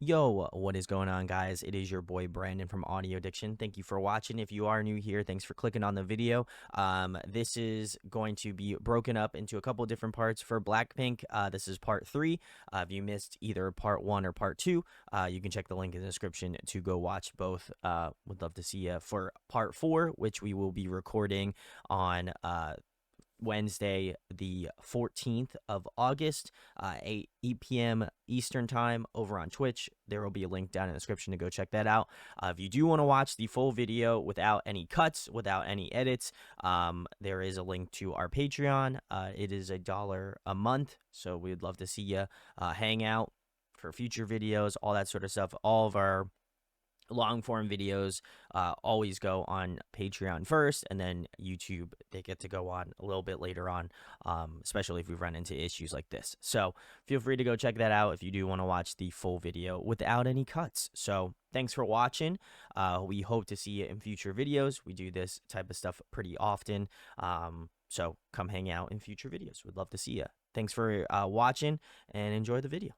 Yo, what is going on, guys? It is your boy Brandon from Audio Addiction. Thank you for watching. If you are new here, thanks for clicking on the video. This is going to be broken up into a couple different parts for Blackpink. This is part 3. If you missed either part 1 or part 2, you can check the link in the description to go watch both. Would love to see you for part 4, which we will be recording on Wednesday, the 14th of August, 8 p.m. Eastern time over on Twitch. There will be a link down in the description to go check that out. If you do want to watch the full video without any cuts, without any edits, there is a link to our Patreon. It is $1 a month, so we'd love to see you hang out for future videos, all that sort of stuff. All of our long form videos always go on Patreon first, and then YouTube they get to go on a little bit later on, especially if we run into issues like this. So feel free to go check that out if you do want to watch the full video without any cuts. So thanks for watching. We hope to see you in future videos. We do this type of stuff pretty often, so come hang out in future videos. We'd love to see you. Thanks for watching, and enjoy the video.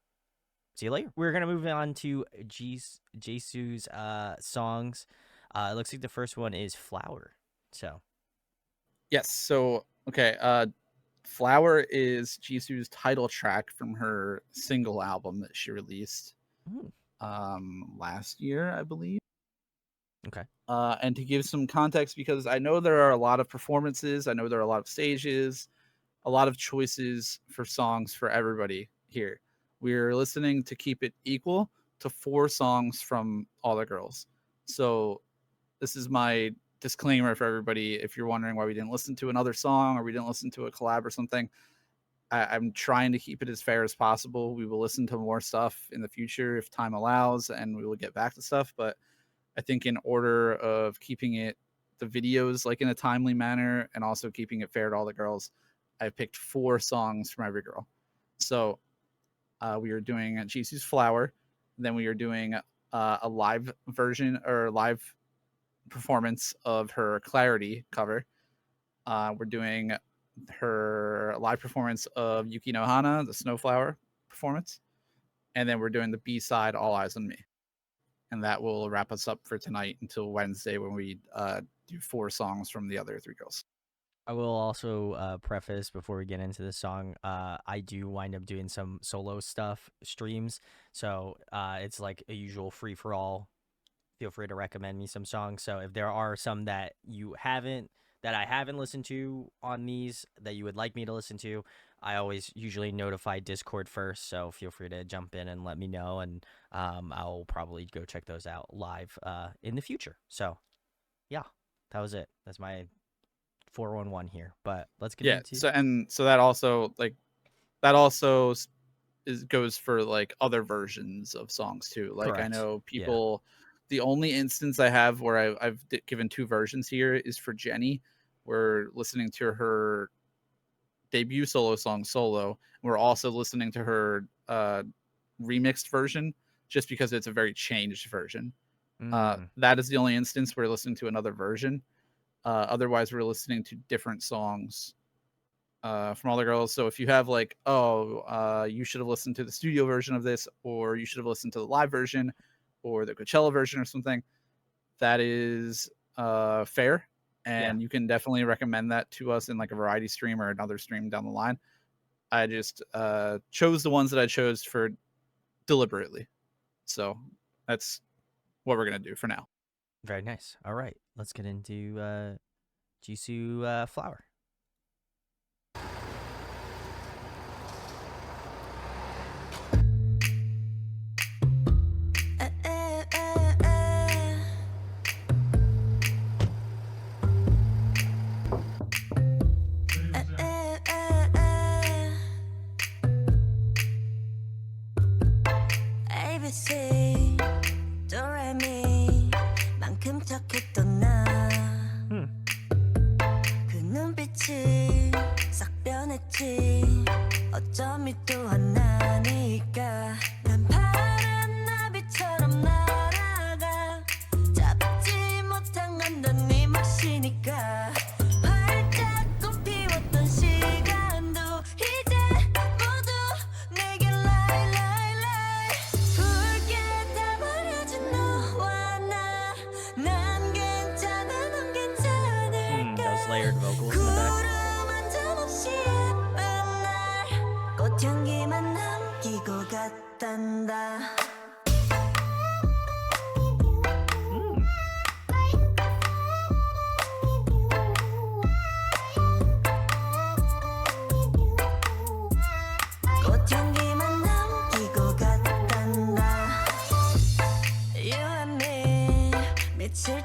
See you later. We're going to move on to Jisoo's songs. It looks like the first one is Flower. So, yes. So, okay. Flower is Jisoo's title track from her single album that she released last year, I believe. Okay. And to give some context, because I know there are a lot of performances, I know there are a lot of stages, a lot of choices for songs for everybody here. We're listening to keep it equal to 4 songs from All the Girls. So this is my disclaimer for everybody. If you're wondering why we didn't listen to another song or we didn't listen to a collab or something, I'm trying to keep it as fair as possible. We will listen to more stuff in the future if time allows, and we will get back to stuff. But I think in order of keeping it, the videos like in a timely manner and also keeping it fair to all the girls, I picked 4 songs from every girl. So we are doing Jisoo's Flower. Then we are doing a live version or live performance of her Clarity cover. We're doing her live performance of Yuki no Hana, the Snowflower performance. And then we're doing the B-side, All Eyes on Me. And that will wrap us up for tonight until Wednesday when we do 4 songs from the other 3 girls. I will also preface before we get into the song, I do wind up doing some solo stuff streams, so it's like a usual free-for-all. Feel free to recommend me some songs. So if there are some that I haven't listened to on these that you would like me to listen to, I always usually notify Discord first, so feel free to jump in and let me know, and I'll probably go check those out live in the future. So yeah, that was it. That's my 411 here, but let's get into so that also goes for like other versions of songs too. Like, correct. I know people, the only instance I have where I've given 2 versions here is for Jennie. We're listening to her debut solo song Solo. We're also listening to her remixed version just because it's a very changed version. That is the only instance we're listening to another version. Otherwise, we're listening to different songs from all the girls. So if you have like, you should have listened to the studio version of this, or you should have listened to the live version, or the Coachella version or something, that is fair. And you can definitely recommend that to us in like a variety stream or another stream down the line. I just chose the ones that I chose for deliberately. So that's what we're going to do for now. Very nice. All right, let's get into Jisoo Flower.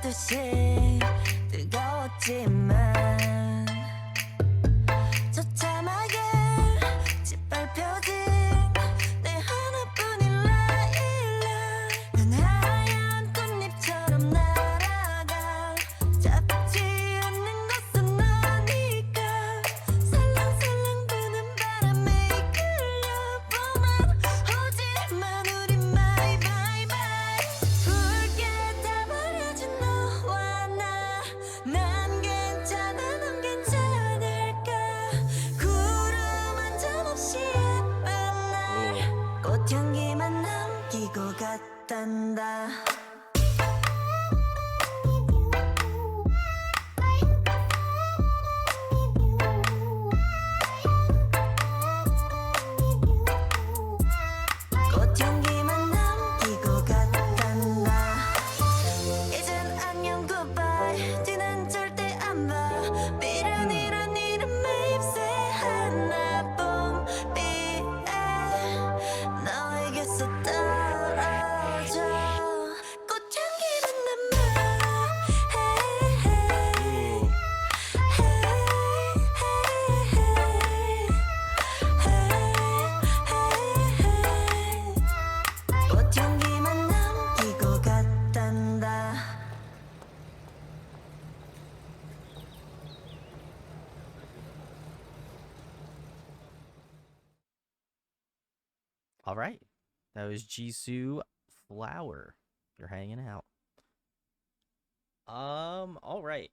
듯이 뜨거웠지만 처참하게 짓밟혀진 내 하나뿐인 라일락 난 하얀 꽃잎처럼 날아가 잡지 않는 것은 아니까 살랑살랑 부는 바람에 이끌려보만 오지만 우리 마이 바이 바이 붉게 타버려진 너와 나난 괜찮아 넌 괜찮을까 구름 한 점 없이 예쁜 날 꽃향기만 남기고 갔단다 꽃향기만 남기고 갔단다 이젠 안녕 굿바이 뒤는 절대 안봐 미련이란 이름에 입새 하나 봄비에 너에게서 떨어져 꽃향기만 남아 꽃향기만 남기고 갔단다 All right. That was Jisoo Flower. You're hanging out. All right.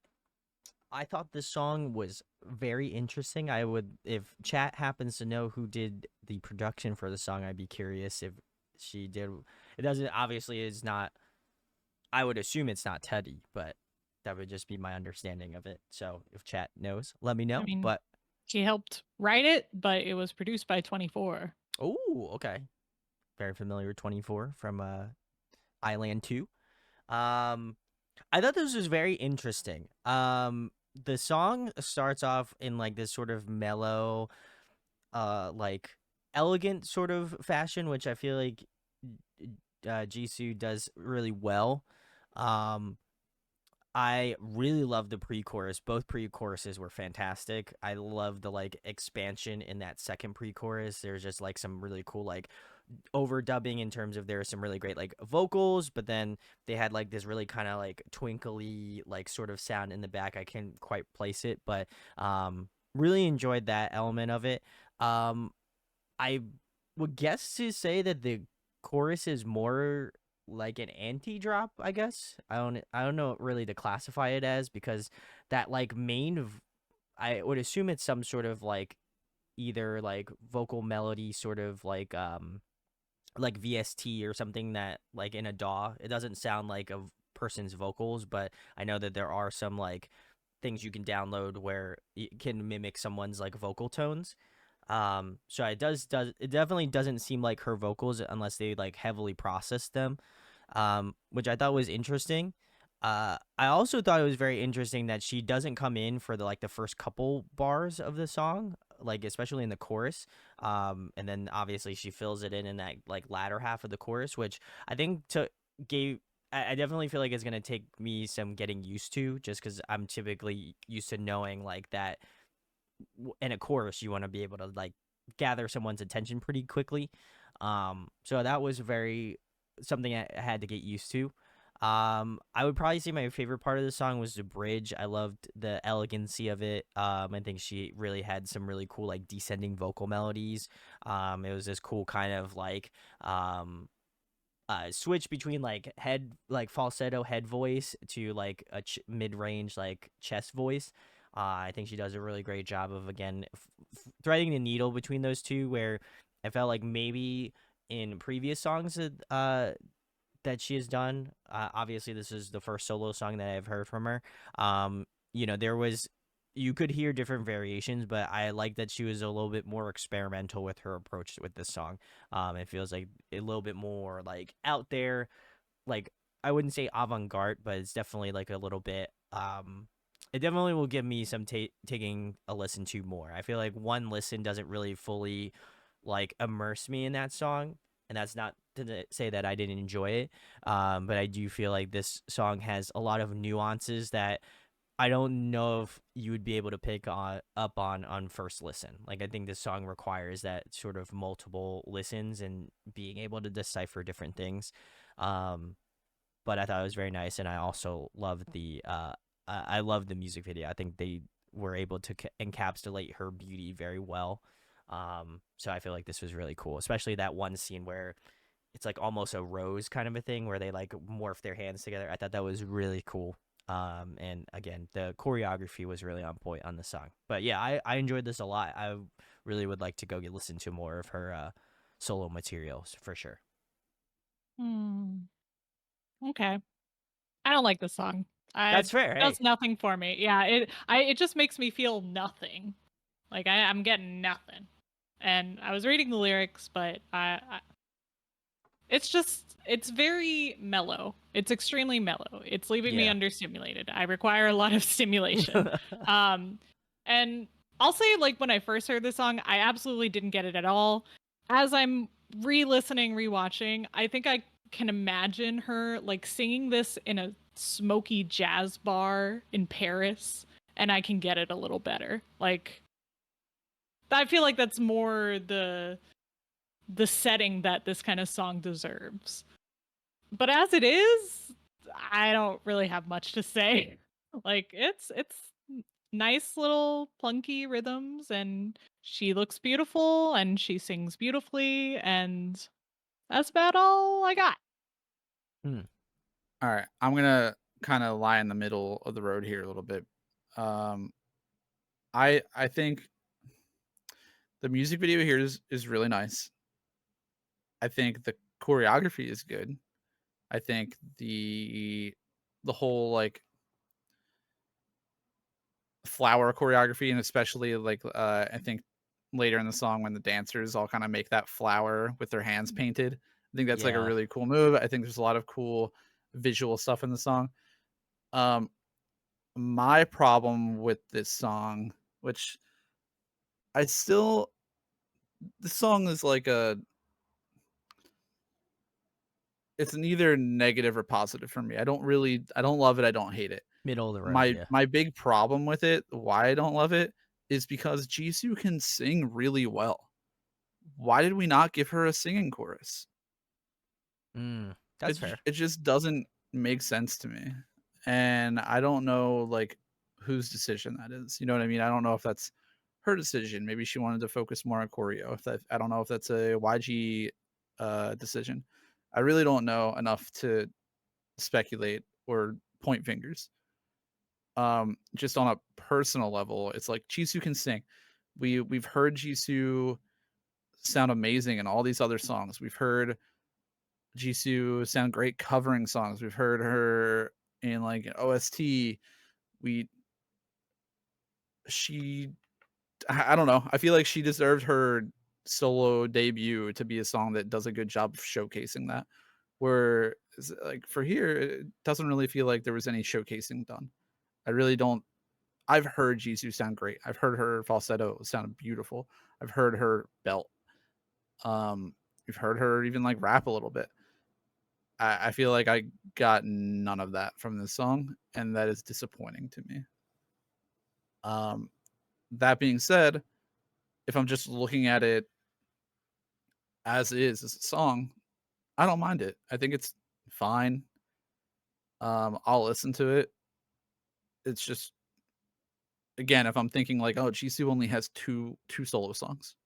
I thought this song was very interesting. I would, if chat happens to know who did the production for the song, I'd be curious if she did. It doesn't, obviously, it's not, I would assume it's not Teddy, but that would just be my understanding of it. So if chat knows, let me know. I mean, But, she helped write it, but it was produced by 24. oh, okay. Very familiar with 24 from Island 2. I thought this was very interesting. The song starts off in like this sort of mellow, like elegant sort of fashion, which I feel like Jisoo does really well. I really love the pre-chorus. Both pre-choruses were fantastic. I love the like expansion in that second pre-chorus. There's just like some really cool like overdubbing in terms of there are some really great like vocals, but then they had like this really kind of like twinkly like sort of sound in the back. I can't quite place it, but really enjoyed that element of it. I would guess to say that the chorus is more like an anti-drop, I guess. I don't know really to classify it as, because that like I would assume it's some sort of like either like vocal melody sort of like VST or something that like in a DAW. It doesn't sound like a person's vocals, but I know that there are some like things you can download where it can mimic someone's like vocal tones. So it definitely doesn't seem like her vocals unless they like heavily process them, which I thought was interesting. I also thought it was very interesting that she doesn't come in for the first couple bars of the song, like especially in the chorus. And then obviously she fills it in that like latter half of the chorus, which I think I definitely feel like it's gonna take me some getting used to, just because I'm typically used to knowing like that in a chorus you want to be able to like gather someone's attention pretty quickly. So that was very something I had to get used to. I would probably say my favorite part of the song was the bridge. I loved the elegancy of it. I think she really had some really cool like descending vocal melodies. It was this cool kind of like switch between like falsetto head voice to like a mid-range like chest voice. I think she does a really great job of again threading the needle between those two, where I felt like maybe in previous songs that she has done, obviously this is the first solo song that I've heard from her. You could hear different variations, but I like that she was a little bit more experimental with her approach with this song. It feels like a little bit more like out there, like I wouldn't say avant-garde, but it's definitely like a little bit it definitely will give me some taking a listen to more. I feel like one listen doesn't really fully like immerse me in that song, and that's not to say that I didn't enjoy it. But I do feel like this song has a lot of nuances that I don't know if you would be able to pick up on first listen. Like I think this song requires that sort of multiple listens and being able to decipher different things. Um, but I thought it was very nice, and I also loved I love the music video. I think they were able to encapsulate her beauty very well. So I feel like this was really cool, especially that one scene where it's like almost a rose kind of a thing where they like morph their hands together. I thought that was really cool. And again, the choreography was really on point on the song. But yeah, I enjoyed this a lot. I really would like to go listen to more of her solo materials for sure. Hmm. Okay. I don't like this song. It That's fair. does Hey, nothing for me. Yeah, it just makes me feel nothing. Like I'm getting nothing. And I was reading the lyrics, but it's very mellow. It's extremely mellow. It's leaving me yeah. understimulated. I require a lot of stimulation. Um and I'll say like when I first heard this song, I absolutely didn't get it at all. As I'm re-listening, rewatching, I think I can imagine her like singing this in a smoky jazz bar in Paris, and I can get it a little better. Like I feel like that's more the setting that this kind of song deserves. But as it is, I don't really have much to say. Like it's nice little plunky rhythms, and she looks beautiful and she sings beautifully, and that's about all I got. Hmm. All right, I'm gonna kind of lie in the middle of the road here a little bit. Um, I think the music video here is really nice. I think the choreography is good. I think the whole like flower choreography, and especially like I think later in the song when the dancers all kind of make that flower with their hands painted. I think that's like a Yeah. really cool move. I think there's a lot of cool visual stuff in the song. Um, my problem with this song, which I still, the song is like it's neither negative or positive for me. I don't love it. I don't hate it. Middle of the road. My Yeah. my big problem with it, why I don't love it, is because Jisoo can sing really well. Why did we not give her a singing chorus? That's fair. It just doesn't make sense to me, and I don't know like whose decision that is. You know what I mean? I don't know if that's her decision. Maybe she wanted to focus more on choreo. If that, I don't know if that's a YG decision. I really don't know enough to speculate or point fingers. Just on a personal level, it's like Jisoo can sing. We've heard Jisoo sound amazing in all these other songs. We've heard Jisoo sound great covering songs. We've heard her in like an OST. We she I don't know. I feel like she deserved her solo debut to be a song that does a good job of showcasing that. Where like for here, it doesn't really feel like there was any showcasing done. I really don't. I've heard Jisoo sound great. I've heard her falsetto sound beautiful. I've heard her belt. We've heard her even like rap a little bit. I feel like I got none of that from this song, and that is disappointing to me. Um, that being said, if I'm just looking at it as is as a song, I don't mind it. I think it's fine. I'll listen to it. It's just again, if I'm thinking like, oh, Jisoo only has two solo songs,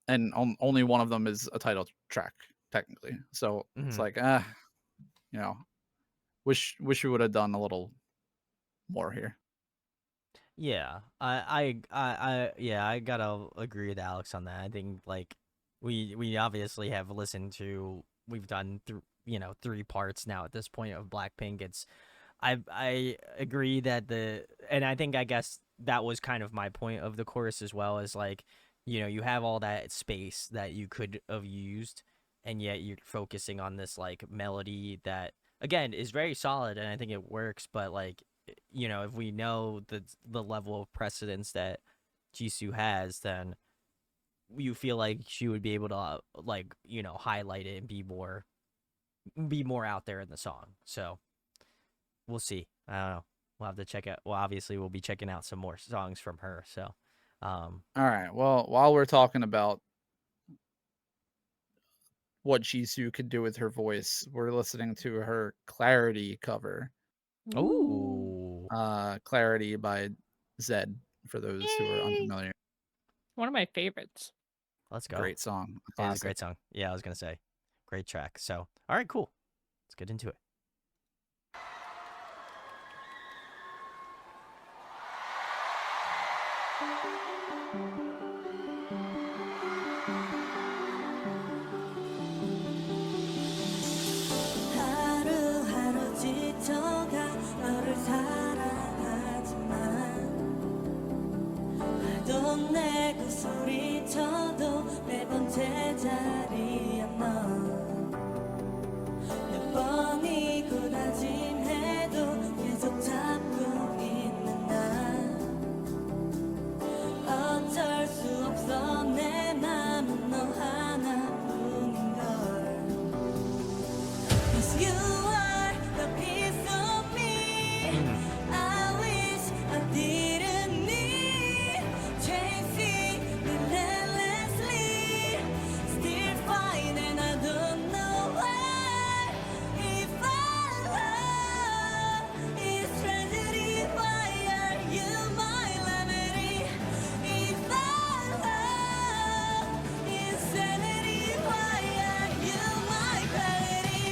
and only one of them is a title track technically. So it's Mhm. like, you know, wish we would have done a little more here. Yeah, yeah, I gotta agree with Alex on that. I think like we obviously have listened to we've done three parts now at this point of Blackpink. I agree that and I guess that was kind of my point of the chorus as well, is like you have all that space that you could have used, and yet you're focusing on this like melody that again is very solid, and I think it works, but like if we know the level of precedence that Jisoo has, then you feel like she would be able to like, you know, highlight it and be more out there in the song. So we'll see. I don't know. We'll have to check out. Well, obviously we'll be checking out some more songs from her. So, All right. Well, while we're talking about what Jisoo could do with her voice, we're listening to her Clarity cover. ooh, Clarity by Zedd, for those who are Yay! unfamiliar. One of my favorites. let's go. Great song. It is a Classic. great song. Yeah, I was gonna say, great track. So, all right, cool. Let's get into it. 하루하루 지쳐가 너를 사랑하지만 말도 내고 소리쳐도 매번 제자리야 넌몇 번이고 다짐해도 계속 잡고 있는 나 어쩔 수 없어 내 맘은 너 하나뿐인걸 Cause you are the piece of me I wish I didn't need chasing relentlessly Still fight and I don't know why If our love is tragedy Why are you my remedy If our love is sanity Why are you my clarity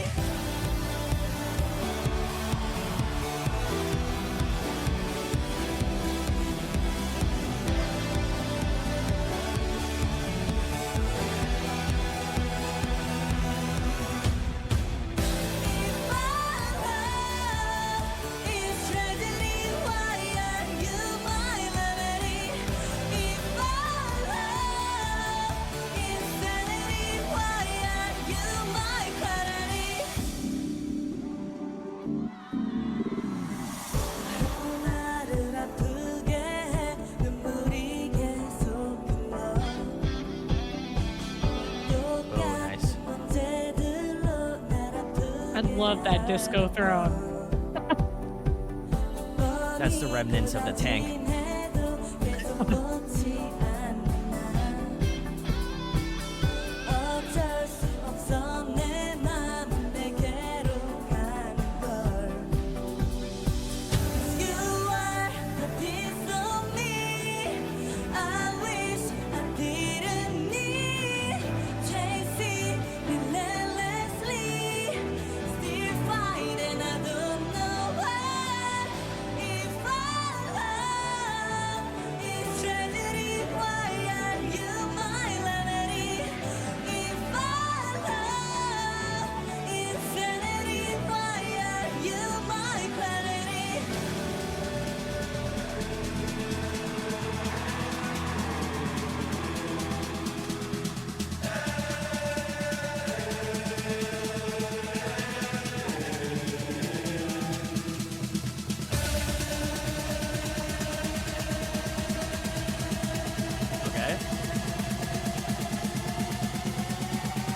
If our love is tragedy, why are you my remedy? If our love is sanity, why are you my clarity? 나를 아프게 해 눈물이 계속 흘러 nice. 똑같은 문제들로 날 아프게 I love that disco throne. That's the remnants of the tank. 어쩔 수 없어 내 맘은 내게로 가는 걸 Cause you are the piece of me I wish I didn't need chasing relentlessly Still fight and I don't know why If our love is tragedy Why are you my remedy If our love is sanity Why are you my clarity Okay.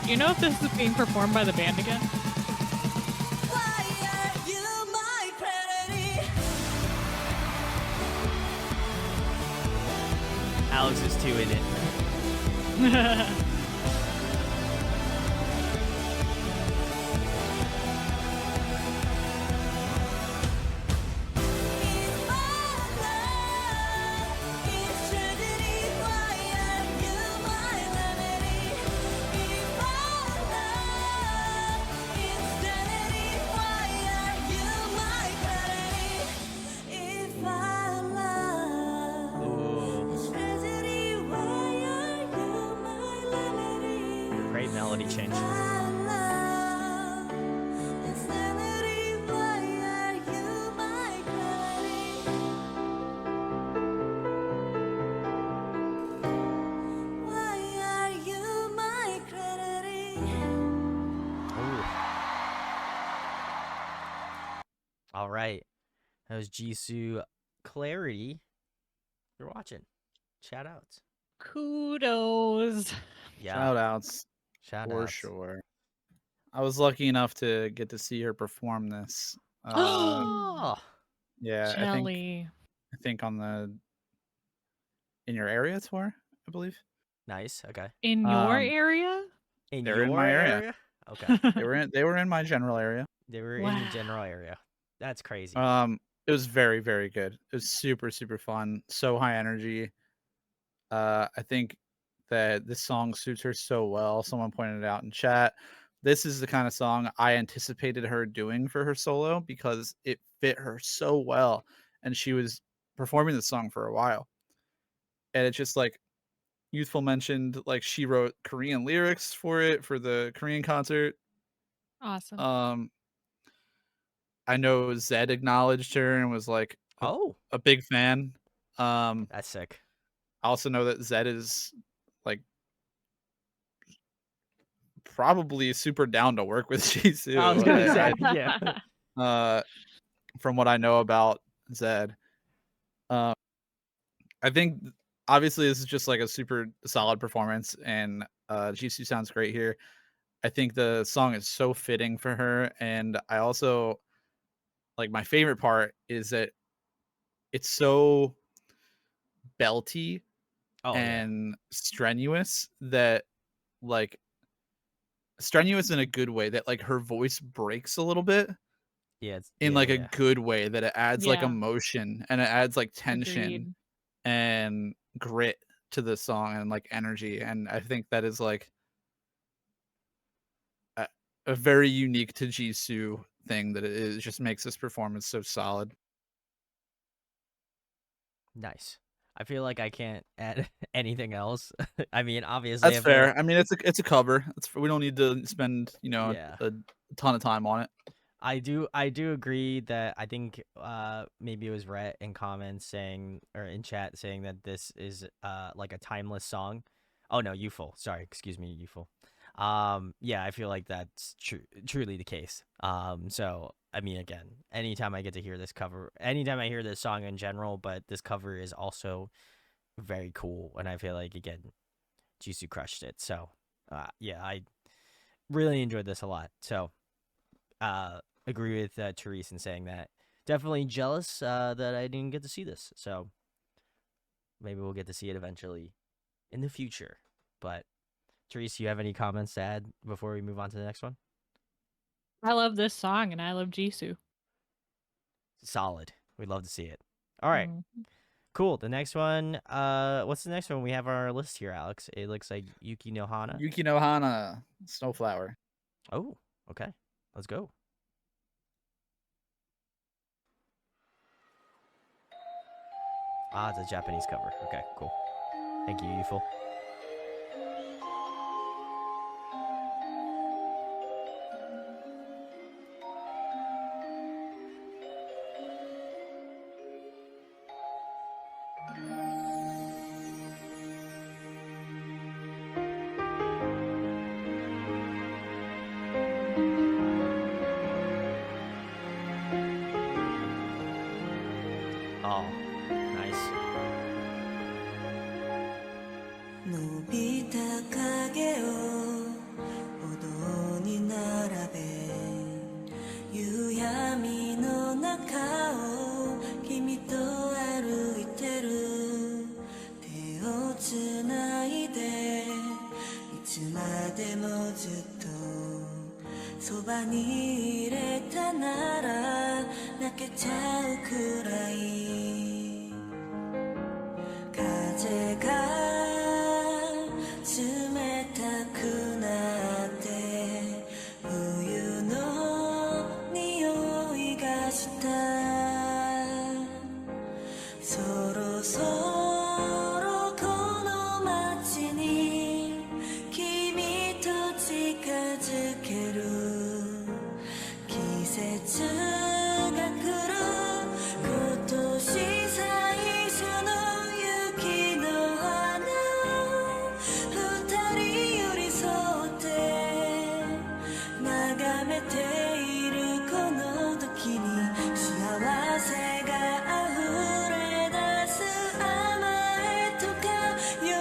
Do you know if this is being performed by the band again? Why are you my clarity Alex is too in it. If our love is tragedy Why are you my remedy If our love is sanity Why are you my clarity If our love Ooh, is tragedy Why are you my remedy great melody change. Our love is sanity Why are you my clarity Why are you my clarity Ooh. All right. That was Jisoo Clarity. You're watching. Shout outs. Kudos. Yeah. Shout outs Shout for outs. sure. I was lucky enough to get to see her perform this. Oh, Yeah, Jelly. I think on the In Your Area tour, I believe. nice. Okay. In your area? In They're in your my area. Okay. They were in my general area. They were in your general area. That's crazy. It was very, very good. It was super, super fun. So high energy. I think that this song suits her so well. Someone pointed it out in chat. This is the kind of song I anticipated her doing for her solo because it fit her so well. And she was performing this song for a while. And it's just like Youthful mentioned, like she wrote Korean lyrics for it for the Korean concert. Awesome. I know Zedd acknowledged her and was like Oh, a big fan. I that's sick. also know that Zedd is like probably super down to work with Jisoo. I was gonna say, I, yeah. from what I know about Zedd, I think obviously this is just like a super solid performance, and Jisoo sounds great here. I think the song is so fitting for her, and I also like my favorite part is that it's so belty Oh yeah. and strenuous that like strenuous in a good way that like her voice breaks a little bit Yeah. It's, in yeah. like a Yeah. good way that it adds like Yeah. emotion and it adds like tension Agreed. and grit to the song and like energy, and I think that is like a very unique to Jisoo thing that it is, just makes this performance so solid. Nice. I feel like I can't add anything else. I mean, obviously, That's I feel fair. I mean, it's a cover. We don't need to spend yeah. a ton of time on it. I do agree that I think maybe it was Rhett in comments saying or in chat saying that this is like a timeless song. Oh no, youthful. Sorry, excuse me, youthful. Yeah, I feel like that's truly the case. So I mean, again, anytime I get to hear this cover, anytime I hear this song in general, but this cover is also very cool, and I feel like again, Jisoo crushed it. So yeah, I really enjoyed this a lot. So agree with Therese in saying that. Definitely jealous that I didn't get to see this. So maybe we'll get to see it eventually in the future. But Therese, you have any comments to add before we move on to the next one? I love this song and I love Jisoo. Solid. We'd love to see it. All right. Mm. Cool. The next one, what's the next one we have on our list here, Alex? It looks like Yuki no Hana. Yuki no Hana, Snowflower. Oh, okay. Let's go. Ah, it's a Japanese cover. Okay, cool. Thank you, Youthful. Oh, nice. 伸びた影を歩道に並べ夕闇の中を君と歩いてる手をつないでいつまでもずっとそばにいれたなら泣けちゃうくらい風が冷たくなって冬の匂いがしたそろそろこの街に君と近づける季節が来る今年最初の雪の花二人寄り添って眺めているこの時に幸せが溢れ出す甘えとか弱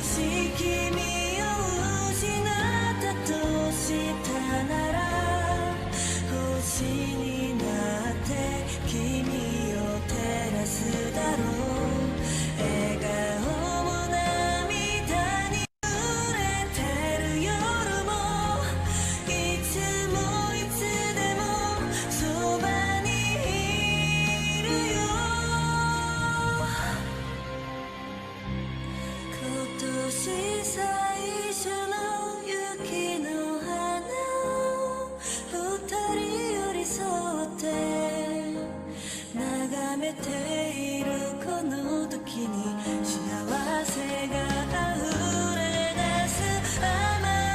し君を失ったとしたなら星になって君を照らすだろう笑顔も涙に濡れてる夜もいつもいつでもそばにいるよ今年最初の雪の花を二人寄り添って眺めているこの時に幸せが溢れ出す甘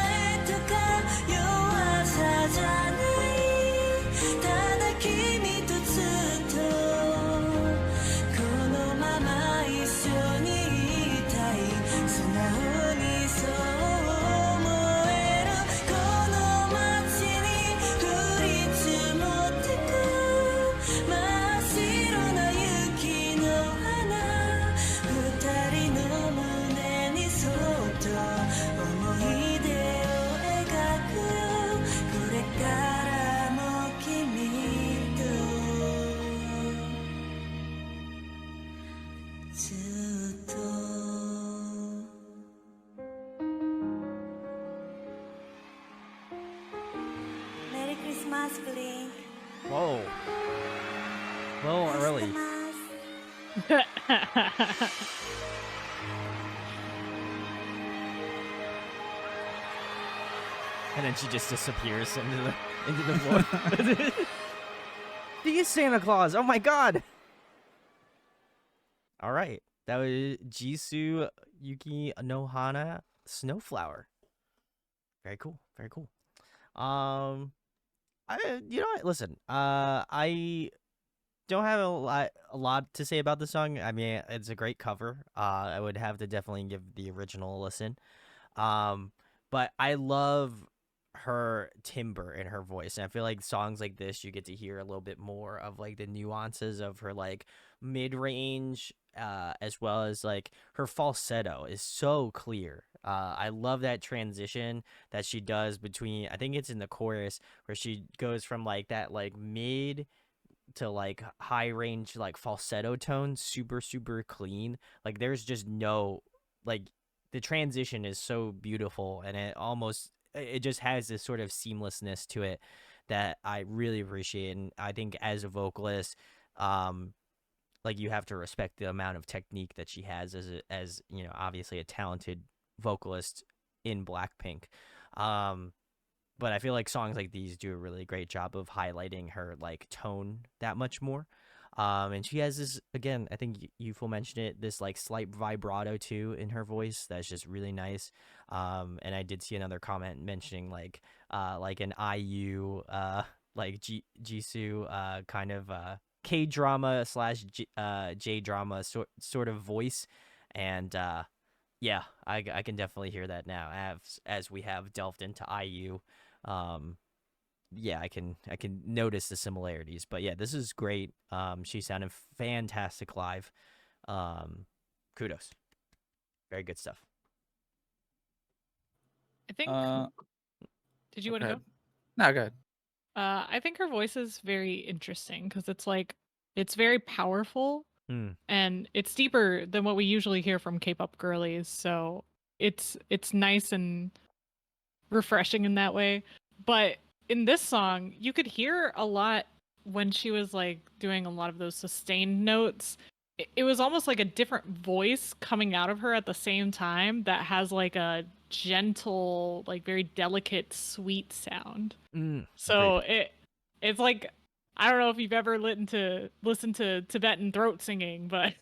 えとか弱さじゃないただ君とずっとこのまま一緒にいたい素直にそう思えるこの街に降り積もってく真っ白な雪の花二人の胸にそっと思い出を描くよこれからも君とずっとメリークリスマスブリンク Whoa. A little early. And then she just disappears into the void. The Santa Claus. Oh my god. All right. That was Jisoo Yuki Nohana Snowflower. Very cool. Very cool. You know what? Listen. I don't have a lot to say about the song. I mean, it's a great cover. I would have to definitely give the original a listen. But I love her timbre in her voice, and I feel like songs like this you get to hear a little bit more of like the nuances of her like mid-range, as well as like her falsetto is so clear. I love that transition that she does between, I think it's in the chorus, where she goes from like that like mid to like high range like falsetto tone, super clean. Like there's just no, like, the transition is so beautiful, and it just has this sort of seamlessness to it that I really appreciate. And I think as a vocalist, like, you have to respect the amount of technique that she has as you know, obviously a talented vocalist in Blackpink. But I feel like songs like these do a really great job of highlighting her like tone that much more. And she has this, again, I think Yuful mentioned it, this like slight vibrato too in her voice that's just really nice. And I did see another comment mentioning like an IU like Jisoo kind of K drama slash J drama sort of voice. And yeah, I can definitely hear that now as we have delved into IU. Yeah, I can notice the similarities. But yeah, this is great. She sounded fantastic live. Kudos. Very good stuff. I think. Did you want to Okay. go? No, go ahead. I think her voice is very interesting because it's very powerful and it's deeper than what we usually hear from K-pop girlies. So it's nice and refreshing in that way. But in this song, you could hear a lot when she was like doing a lot of those sustained notes. It was almost like a different voice coming out of her at the same time that has like a gentle, like very delicate, sweet sound. So it's like, I don't know if you've ever listened to Tibetan throat singing, but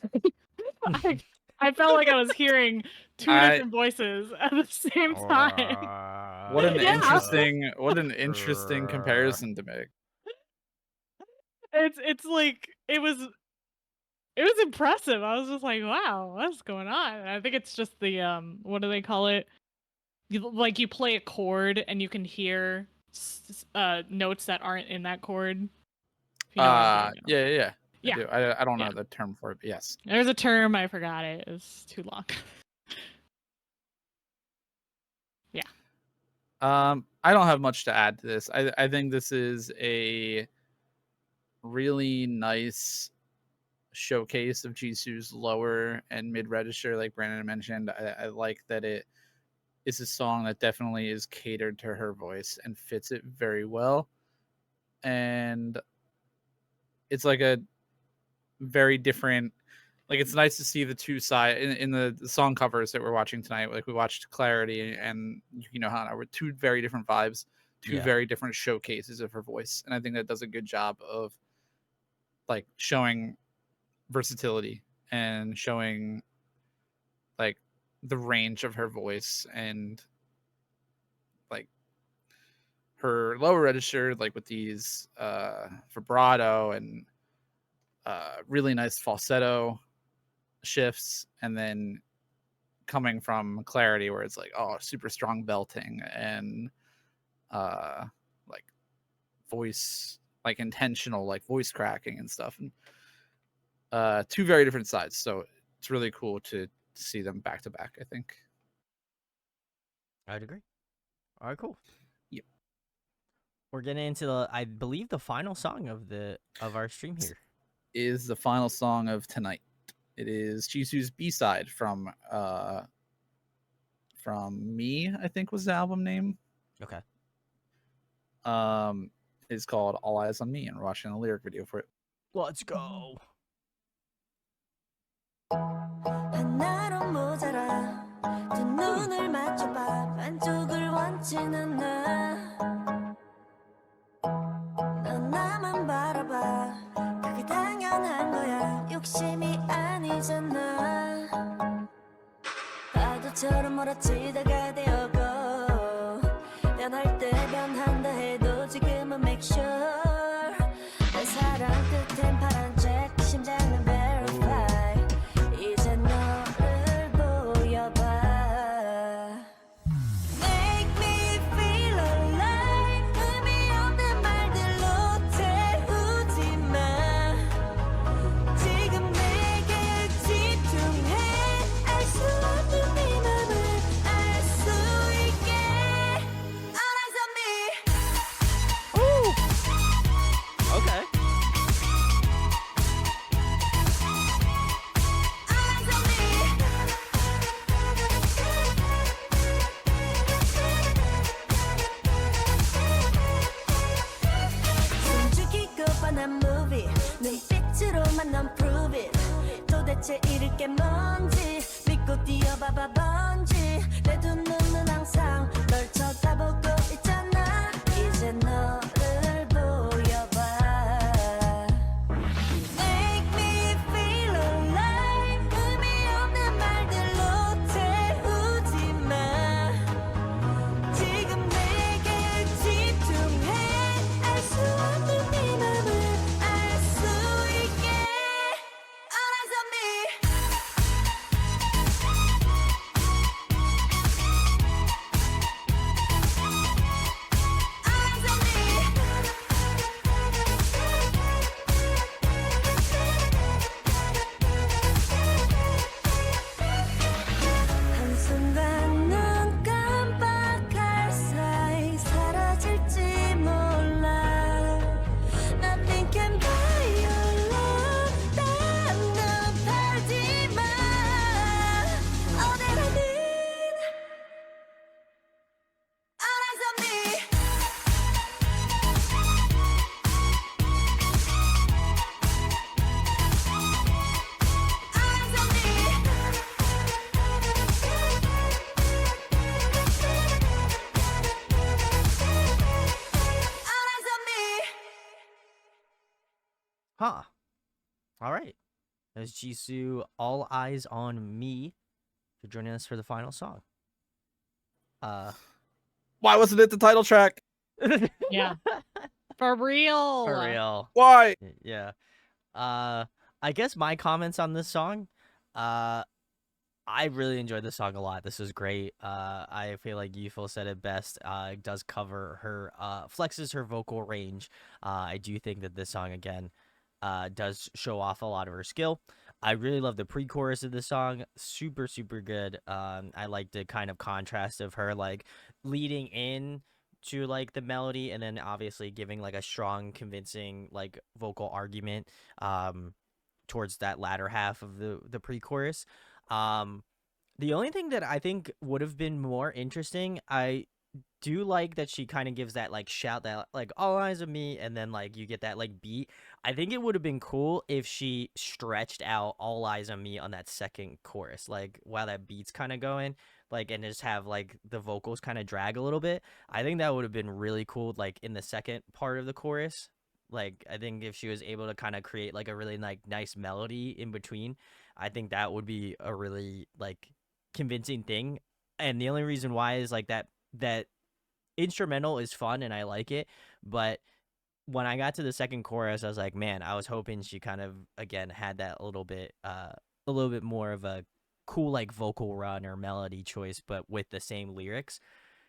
I felt like I was hearing two different voices at the same time. What an Yeah. interesting comparison to make. It's like it was impressive. I was just like, wow, what's going on? And I think it's just the what do they call it? You play a chord and you can hear notes that aren't in that chord. If you know what I'm talking about. Yeah. I do. I don't know the term for it, but yes. There's a term, I forgot it. It was too long. I don't have much to add to this. I think this is a really nice showcase of Jisoo's lower and mid register, like Brandon mentioned. I like that it is a song that definitely is catered to her voice and fits it very well. And it's like a very different, like it's nice to see the two side in the song covers that we're watching tonight. Like we watched Clarity and You Know Hana, were two very different vibes, two Yeah. very different showcases of her voice. And I think that does a good job of like showing versatility and showing like the range of her voice and like her lower register, like with these vibrato and really nice falsetto shifts, and then coming from Clarity where it's like, oh, super strong belting and like voice, like intentional like voice cracking and stuff, and two very different sides. So it's really cool to see them back to back, I think. I'd agree. All right, cool. Yep. We're getting into the, I believe, the final song of our stream here. Is the final song of tonight. It is Jisoo's B-side from Me, I think was the album name. Okay. It's called All Eyes on Me, and we're watching a lyric video for it. Let's go. 하나로 모자라 두 눈을 맞춰봐 반쪽을 원진 않아 넌 나만 바라봐 그게 당연한 거야 욕심이 아니잖아 파도처럼 몰아치다가 되어고 변할 때 변한다 해도 지금은 make sure 내 사랑 끝엔 파란색 심장은 verify 이제 너를 보여봐 Make me feel alive 의미 없는 말들로 태우지 마 지금 내게 집중해 알 수 없는 네 맘을 알 수 있게 All eyes on me Okay. Eyes on me 숨죽이고 뻔한 movie 눈빛으로만 넌 prove it 도대체 잃을 게 뭔지 믿고 뛰어봐봐 번지 내 두 눈은 항상 널 쳐다보고 있잖아 이제 너를 보여봐 Make me feel alive 의미 없는 말들로 태우지 마 지금 내게 집중해 알 수 없는 네 맘을 알 수 있게 All eyes on me Eyes on me 한순간 눈 깜빡할 사이 사라질지 몰라 Nothing can buy your love 딴눈 팔지 마 All that I need All eyes on me Eyes on me All eyes on me Huh. All right. There's Jisoo, All Eyes on Me, for joining us for the final song. Why wasn't it the title track? Yeah. For real. For real. Why? Yeah. I guess my comments on this song, I really enjoyed this song a lot. This was great. I feel like Yufil said it best. It does cover her, flexes her vocal range. I do think that this song, again, does show off a lot of her skill. I really love the pre-chorus of the song. Super, super good. I like the kind of contrast of her like leading in to like the melody and then obviously giving like a strong, convincing like vocal argument towards that latter half of the pre-chorus. Um, the only thing that I think would have been more interesting, I do like that she kind of gives that like shout that like all eyes on me and then like you get that like beat. I think it would have been cool if she stretched out all eyes on me on that second chorus, like while that beat's kind of going, like and just have like the vocals kind of drag a little bit. I think that would have been really cool, like in the second part of the chorus. Like I think if she was able to kind of create like a really like nice melody in between, I think that would be a really like convincing thing. And the only reason why is like that instrumental is fun and I like it, but when I got to the second chorus, I was like, man, I was hoping she kind of again had that a little bit more of a cool like vocal run or melody choice, but with the same lyrics.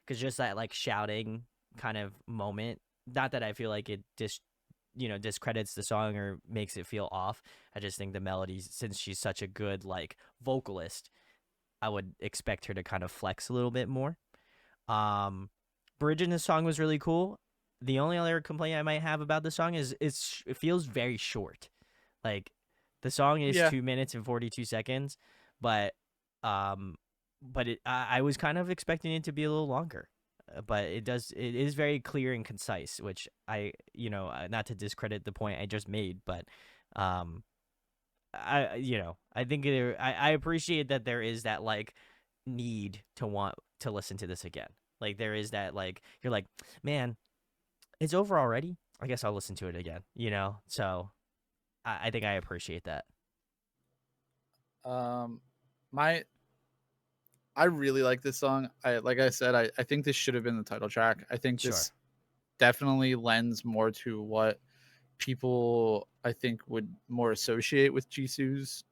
Because just that like shouting kind of moment, not that I feel like it discredits the song or makes it feel off. I just think the melody, since she's such a good like vocalist, I would expect her to kind of flex a little bit more. Um, bridge in the song was really cool. The only other complaint I might have about the song is it feels very short. Like the song is Yeah. 2 minutes and 42 seconds, but um, I was kind of expecting it to be a little longer. But it is very clear and concise, which not to discredit the point I just made, but um, I think I appreciate that there is that like need to want to listen to this again. Like there is that like you're like, man, it's over already. I guess I'll listen to it again. So I think I appreciate that. Um, my I really like this song. Like I said, I think this should have been the title track. I think Sure, this definitely lends more to what people I think would more associate with Jisoo's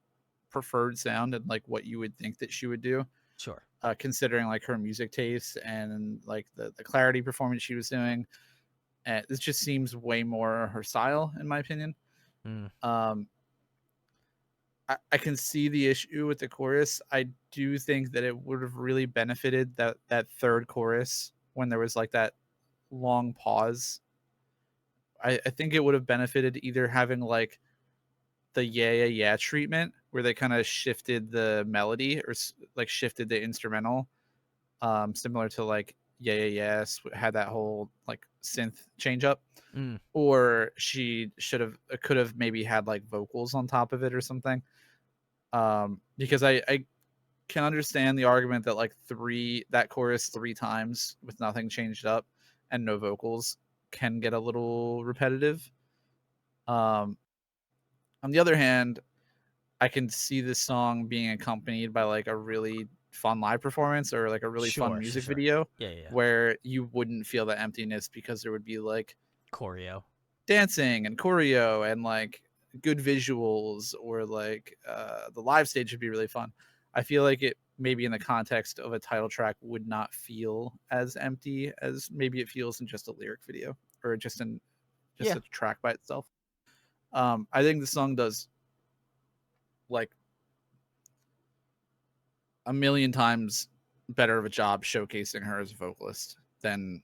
preferred sound and like what you would think that she would do. sure. Considering like her music taste and like the clarity performance she was doing. And this just seems way more her style, in my opinion. Mm, Um, I can see the issue with the chorus. I do think that it would have really benefited that third chorus when there was like that long pause. I think it would have benefited either having like the yeah yeah yeah treatment where they kind of shifted the melody or like shifted the instrumental, similar to like yeah yeah yes had that whole like synth change up, mm, or she should have could have maybe had like vocals on top of it or something. Because I can understand the argument that like that chorus three times with nothing changed up and no vocals can get a little repetitive. Um, on the other hand, I can see this song being accompanied by like a really fun live performance or like a really fun sure, music sure. video Yeah, yeah. where you wouldn't feel the emptiness because there would be like Choreo. dancing and choreo and like good visuals, or like the live stage would be really fun. I feel like it maybe in the context of a title track would not feel as empty as maybe it feels in just a lyric video or just Yeah, a track by itself. I think the song does like a million times better of a job showcasing her as a vocalist than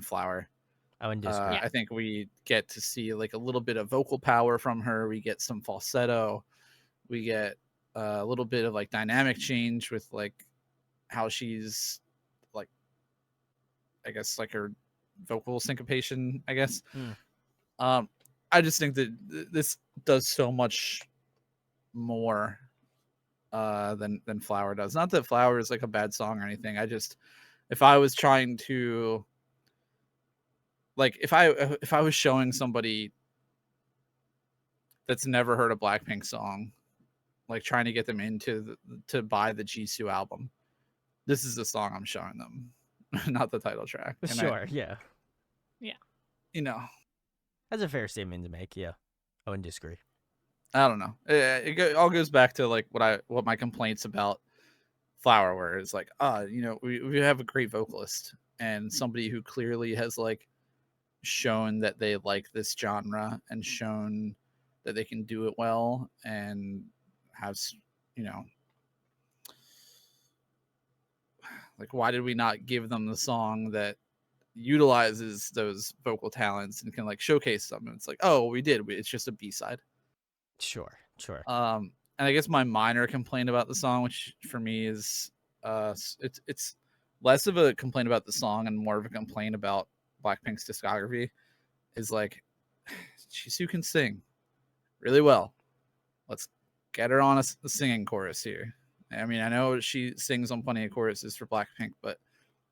Flower. I wouldn't disagree. I think we get to see like a little bit of vocal power from her. We get some falsetto. We get a little bit of like dynamic change with like how she's like, I guess like her vocal syncopation. I guess. Mm, Um, I just think that this does so much more than Flower does. Not that Flower is like a bad song or anything. I just if I was trying to like if I was showing somebody that's never heard a Blackpink song, like trying to get them to buy the Jisoo album, this is the song I'm showing them, not the title track. And sure, yeah. Yeah. you know, That's a fair statement to make. Yeah, I wouldn't disagree. I don't know. All goes back to like what my complaints about Flower were. Is like, we have a great vocalist and somebody who clearly has like shown that they like this genre and shown that they can do it well and have, you know, like, why did we not give them the song that utilizes those vocal talents and can like showcase them? And it's like, oh, we did. It's just a B-side. Sure. And I guess my minor complaint about the song, which for me is, it's less of a complaint about the song and more of a complaint about Blackpink's discography, is like, Jisoo can sing really well. Let's get her on a singing chorus here. I mean, I know she sings on plenty of choruses for Blackpink, but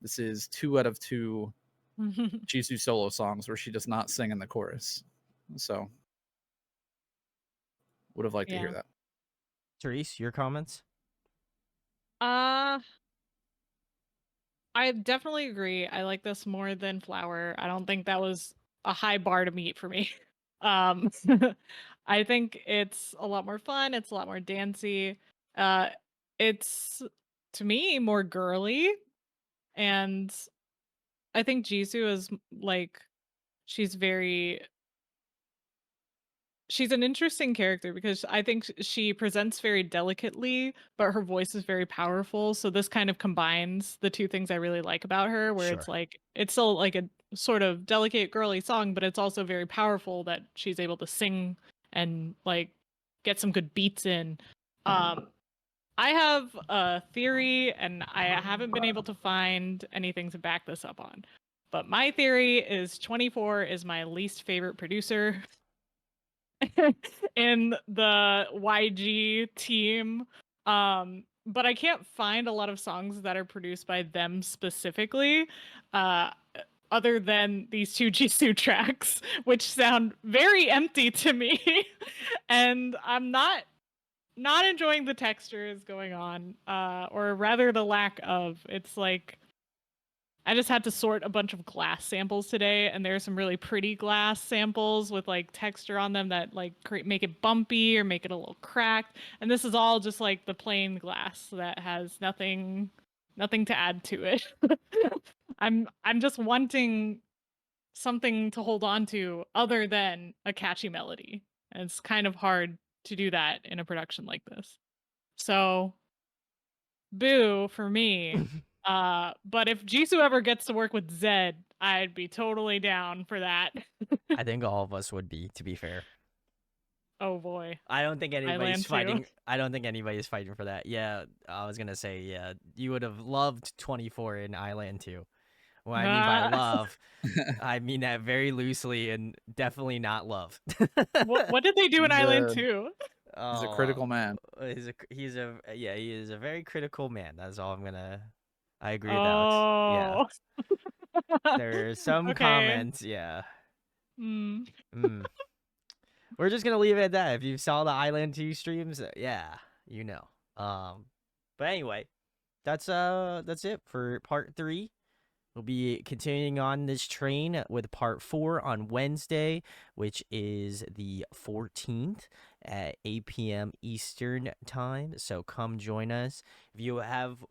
this is 2 out of 2 Jisoo solo songs where she does not sing in the chorus. So would have liked to hear Yeah. that. Therese, your comments? I definitely agree. I like this more than Flower. I don't think that was a high bar to meet for me. Um, I think it's a lot more fun. It's a lot more dancey. It's to me more girly, and I think Jisoo is like she's an interesting character because I think she presents very delicately, but her voice is very powerful. So this kind of combines the two things I really like about her, where it's Sure. like it's still like a sort of delicate girly song, but it's also very powerful that she's able to sing and like get some good beats in. I have a theory, and I haven't been able to find anything to back this up on. But my theory is 24 is my least favorite producer in the YG team. But I can't find a lot of songs that are produced by them specifically, uh, other than these 2 Jisoo tracks, which sound very empty to me. And I'm not enjoying the textures going on, or rather the lack of. It's like I just had to sort a bunch of glass samples today, and there are some really pretty glass samples with like texture on them that like make it bumpy or make it a little cracked. And this is all just like the plain glass that has nothing to add to it. I'm just wanting something to hold on to other than a catchy melody. And it's kind of hard to do that in a production like this. So, boo for me. But if Jisoo ever gets to work with Zedd, I'd be totally down for that. I think all of us would be, to be fair. Oh boy. I don't think anybody's Island too. fighting. I don't think anybody's fighting for that. Yeah, I was gonna say, yeah, you would have loved 24 in Island too. What I mean by love, I mean that very loosely and definitely not love. What did they do in He's Island a- 2? He's a critical man. He is a very critical man. That's all I'm gonna. I agree with Alex. Yeah, Oh. there are some Okay. comments. Yeah. Mm. We're just gonna leave it at that. If you saw the Island 2 streams, yeah, you know. But anyway, that's it for part 3. We'll be continuing on this train with part 4 on Wednesday, which is the 14th at 8 p.m. Eastern time. So come join us. If you have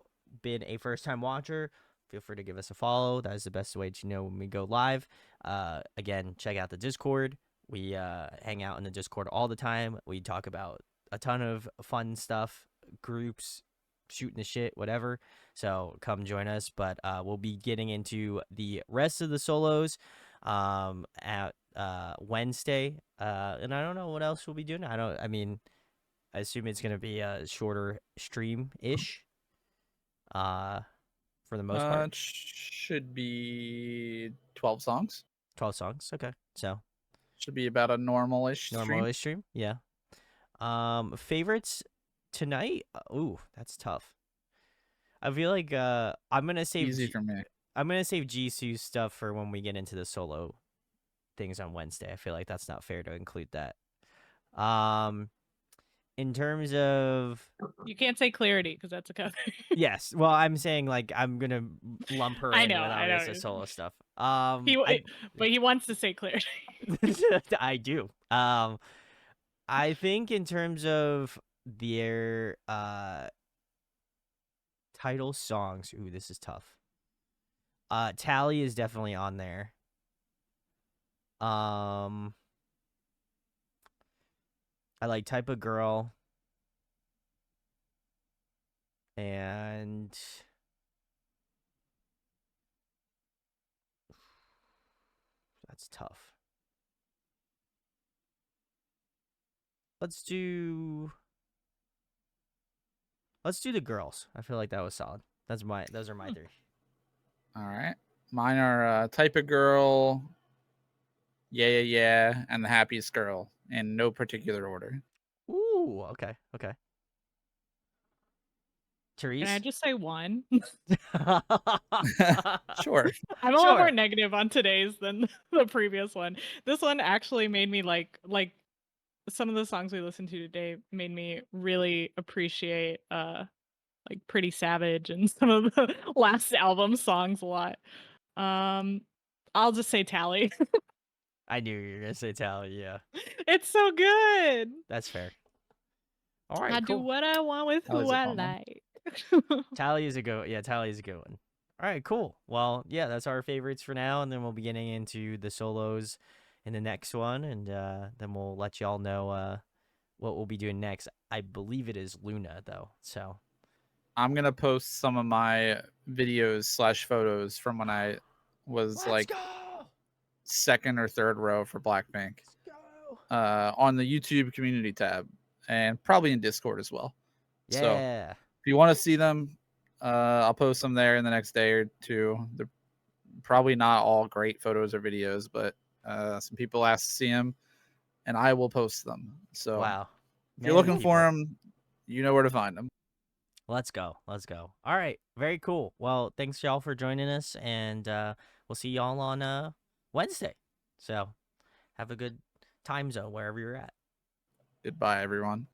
been a first-time watcher, feel free to give us a follow. That is the best way to know when we go live. Again, check out the Discord. We hang out in the Discord all the time. We talk about a ton of fun stuff, groups, shooting the shit, whatever. So come join us. But we'll be getting into the rest of the solos at Wednesday. And I don't know what else we'll be doing. I assume it's gonna be a shorter stream-ish. For the most part. It should be 12 songs. 12 songs. Okay. So Should be about a normal-ish stream. stream. Yeah. Favorites tonight? Ooh, that's tough. I feel like I'm gonna save Easy for me. I'm gonna save Jisoo's stuff for when we get into the solo things on Wednesday. I feel like that's not fair to include that. In terms of You can't say Clarity because that's a cover. yes, well, I'm saying like I'm gonna lump her I in know, with I all know. this solo stuff. But he wants to say Clarity. I do. I think in terms of their title songs, ooh, this is tough. Tally is definitely on there. I like Type of Girl. And that's tough. Let's do the girls. I feel like that was solid. Those are my three. All right. Mine are Type of Girl, Yeah, and The Happiest Girl in no particular order. Ooh, okay. Can I Therese? just say one? Sure. I'm a lot more Sure. negative on today's than the previous one. This one actually made me like some of the songs we listened to today made me really appreciate like Pretty Savage and some of the last album songs a lot. I'll just say Tally. I knew you were gonna say Tally. Yeah, It's so good. that's fair. All I right, do cool. what I want with Tally's who a I fun one. like. Tally is a good one. All right, cool. Well, yeah, that's our favorites for now, and then we'll be getting into the solos in the next one, and then we'll let y'all know what we'll be doing next. I believe it is Luna, though. So I'm gonna post some of my videos / photos from when I was let's like go. second or third row for Blackpink Let's go. on the YouTube community tab and probably in Discord as well. So Yeah. if you want to see them, I'll post them there in the next day or two. They're probably not all great photos or videos, but some people ask to see them, and I will post them. So Wow. if you're Man of the looking for people. them, you know where to find them. Let's go. All right. Very cool. Well, thanks y'all for joining us, and we'll see y'all on Wednesday. So have a good time zone wherever you're at. Goodbye, everyone.